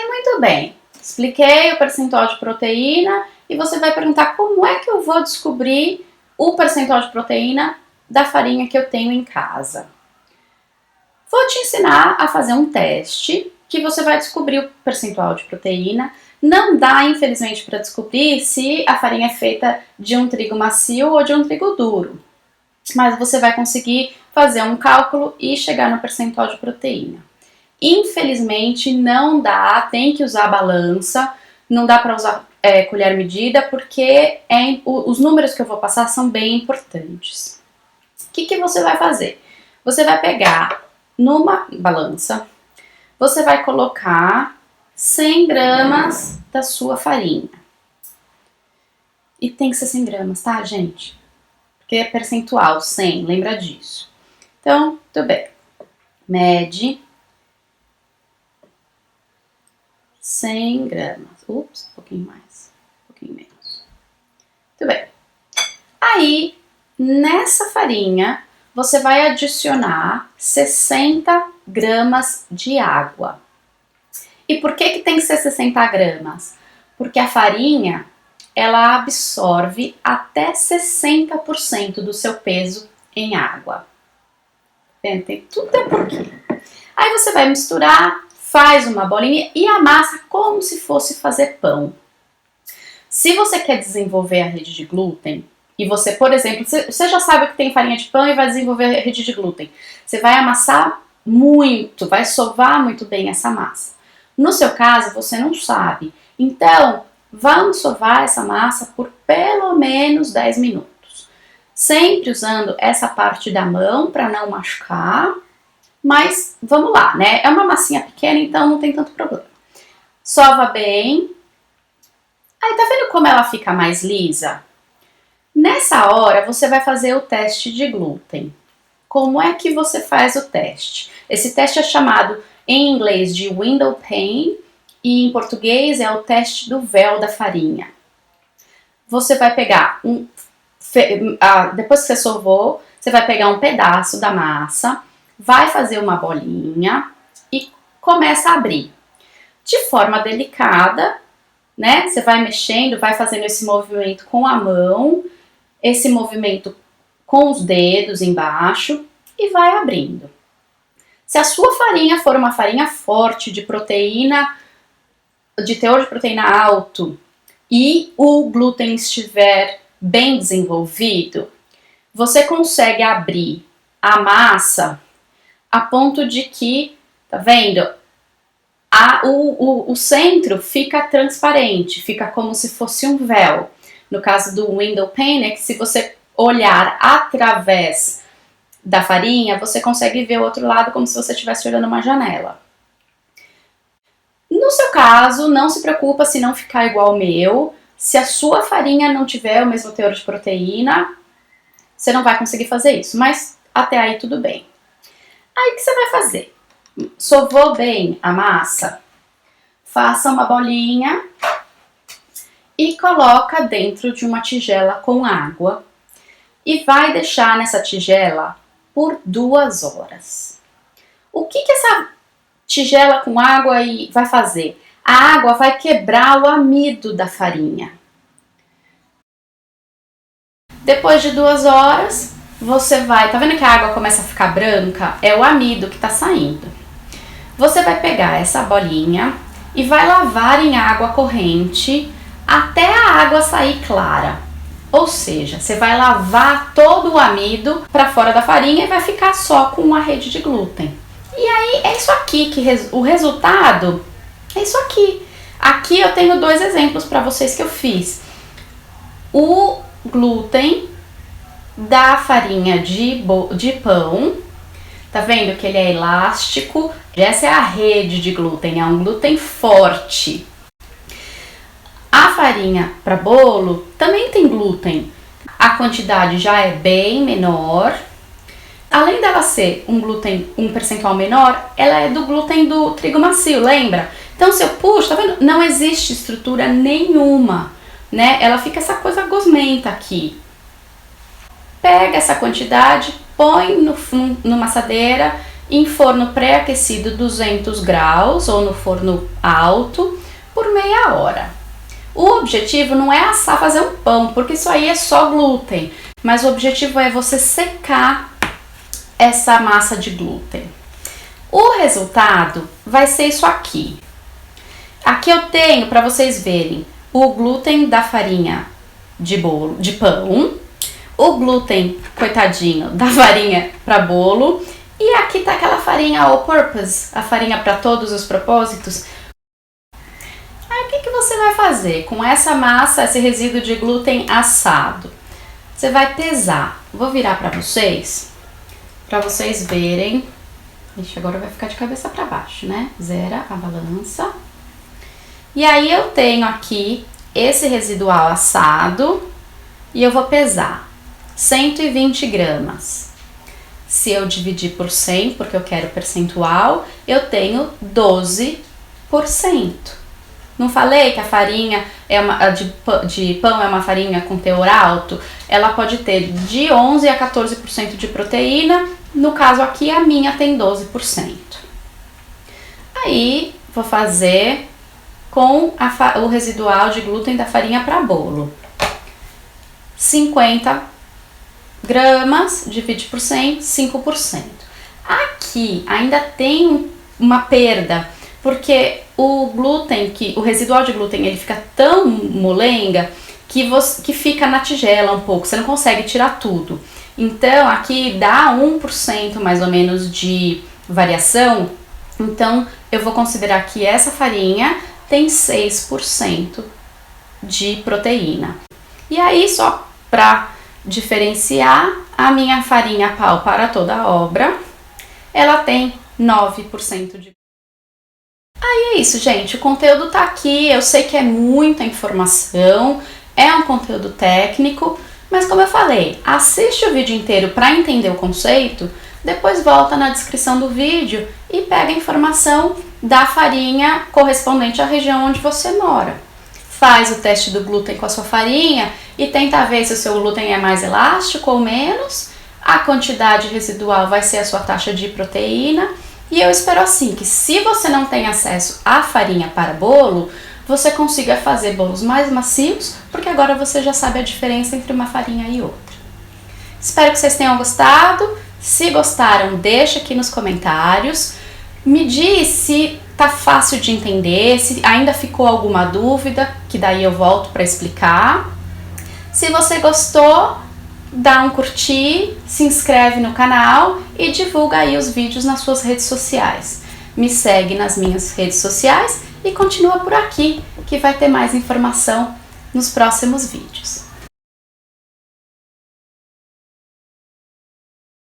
Muito bem, expliquei o percentual de proteína e você vai perguntar como é que eu vou descobrir o percentual de proteína da farinha que eu tenho em casa. Vou te ensinar a fazer um teste que você vai descobrir o percentual de proteína. Não dá, infelizmente, para descobrir se a farinha é feita de um trigo macio ou de um trigo duro, mas você vai conseguir fazer um cálculo e chegar no percentual de proteína. Infelizmente não dá, tem que usar balança, não dá para usar colher medida, porque os números que eu vou passar são bem importantes. O que você vai fazer? Você vai pegar numa balança, você vai colocar 100 gramas da sua farinha. E tem que ser 100 gramas, tá, gente? Porque é percentual, 100, lembra disso. Então, tudo bem. Mede 100 gramas. Ups, um pouquinho mais, um pouquinho menos. Tudo bem. Aí, nessa farinha, você vai adicionar 60 gramas de água. E por que tem que ser 60 gramas? Porque a farinha, ela absorve até 60% do seu peso em água. Tem tudo é por quê. Aí você vai misturar, faz uma bolinha e amassa como se fosse fazer pão. Se você quer desenvolver a rede de glúten, e você, por exemplo, você já sabe que tem farinha de pão e vai desenvolver a rede de glúten, você vai amassar muito, vai sovar muito bem essa massa. No seu caso, você não sabe. Então, vamos sovar essa massa por pelo menos 10 minutos. Sempre usando essa parte da mão para não machucar. Mas vamos lá, né? É uma massinha pequena, então não tem tanto problema. Sova bem. Aí, tá vendo como ela fica mais lisa? Nessa hora, você vai fazer o teste de glúten. Como é que você faz o teste? Esse teste é chamado, em inglês, de window pane, e em português é o teste do véu da farinha. Você vai pegar depois que você sovou, você vai pegar um pedaço da massa, vai fazer uma bolinha e começa a abrir. De forma delicada, né? Você vai mexendo, vai fazendo esse movimento com a mão, esse movimento com os dedos embaixo e vai abrindo. Se a sua farinha for uma farinha forte, de proteína, de teor de proteína alto, e o glúten estiver bem desenvolvido, você consegue abrir a massa a ponto de que, tá vendo? O centro fica transparente, fica como se fosse um véu. No caso do window pane, é que se você olhar através da farinha, você consegue ver o outro lado como se você estivesse olhando uma janela. No seu caso, não se preocupa se não ficar igual o meu. Se a sua farinha não tiver o mesmo teor de proteína, você não vai conseguir fazer isso, mas até aí tudo bem. Aí o que você vai fazer? Sovou bem a massa? Faça uma bolinha e coloca dentro de uma tigela com água e vai deixar nessa tigela por 2 horas. O que essa tigela com água vai fazer? A água vai quebrar o amido da farinha. Depois de 2 horas, você vai... Tá vendo que a água começa a ficar branca? É o amido que tá saindo. Você vai pegar essa bolinha e vai lavar em água corrente até a água sair clara. Ou seja, você vai lavar todo o amido para fora da farinha e vai ficar só com uma rede de glúten. E aí é isso aqui que o resultado é isso aqui. Aqui eu tenho 2 exemplos para vocês que eu fiz. O glúten da farinha de pão, tá vendo que ele é elástico? Essa é a rede de glúten, é um glúten forte. A farinha para bolo também tem glúten. A quantidade já é bem menor. Além dela ser um percentual menor, ela é do glúten do trigo macio, lembra? Então se eu puxo, tá vendo? Não existe estrutura nenhuma, né? Ela fica essa coisa gosmenta aqui. Pega essa quantidade, põe numa assadeira em forno pré-aquecido 200 graus ou no forno alto por meia hora. O objetivo não é assar, fazer um pão, porque isso aí é só glúten, mas o objetivo é você secar essa massa de glúten. O resultado vai ser isso aqui. Aqui eu tenho, para vocês verem, o glúten da farinha de pão, o glúten, coitadinho, da farinha para bolo, e aqui tá aquela farinha all-purpose, a farinha para todos os propósitos. Aí o que você vai fazer com essa massa, esse resíduo de glúten assado? Você vai pesar. Vou virar para vocês verem. Ixi, agora vai ficar de cabeça para baixo, né? Zera a balança. E aí eu tenho aqui esse residual assado e eu vou pesar 120 gramas. Se eu dividir por 100, porque eu quero percentual, eu tenho 12%. Não falei que a farinha de pão é uma farinha com teor alto? Ela pode ter de 11 a 14% de proteína, no caso aqui a minha tem 12%. Aí vou fazer com o residual de glúten da farinha para bolo. 50 gramas, divide por 100, 5%. Aqui ainda tem uma perda, porque o residual de glúten, ele fica tão molenga que fica na tigela um pouco, você não consegue tirar tudo. Então aqui dá 1% mais ou menos de variação, então eu vou considerar que essa farinha tem 6% de proteína. E aí, só para diferenciar, a minha farinha pau para toda a obra, ela tem 9% de. Aí é isso, gente, o conteúdo tá aqui, eu sei que é muita informação, é um conteúdo técnico, mas como eu falei, assiste o vídeo inteiro para entender o conceito, depois volta na descrição do vídeo e pega a informação da farinha correspondente à região onde você mora. Faz o teste do glúten com a sua farinha e tenta ver se o seu glúten é mais elástico ou menos. A quantidade residual vai ser a sua taxa de proteína. E eu espero assim que, se você não tem acesso à farinha para bolo, você consiga fazer bolos mais macios, porque agora você já sabe a diferença entre uma farinha e outra. Espero que vocês tenham gostado. Se gostaram, deixa aqui nos comentários. Me diz se tá fácil de entender, se ainda ficou alguma dúvida, que daí eu volto para explicar. Se você gostou, dá um curtir, se inscreve no canal e divulga aí os vídeos nas suas redes sociais. Me segue nas minhas redes sociais e continua por aqui, que vai ter mais informação nos próximos vídeos.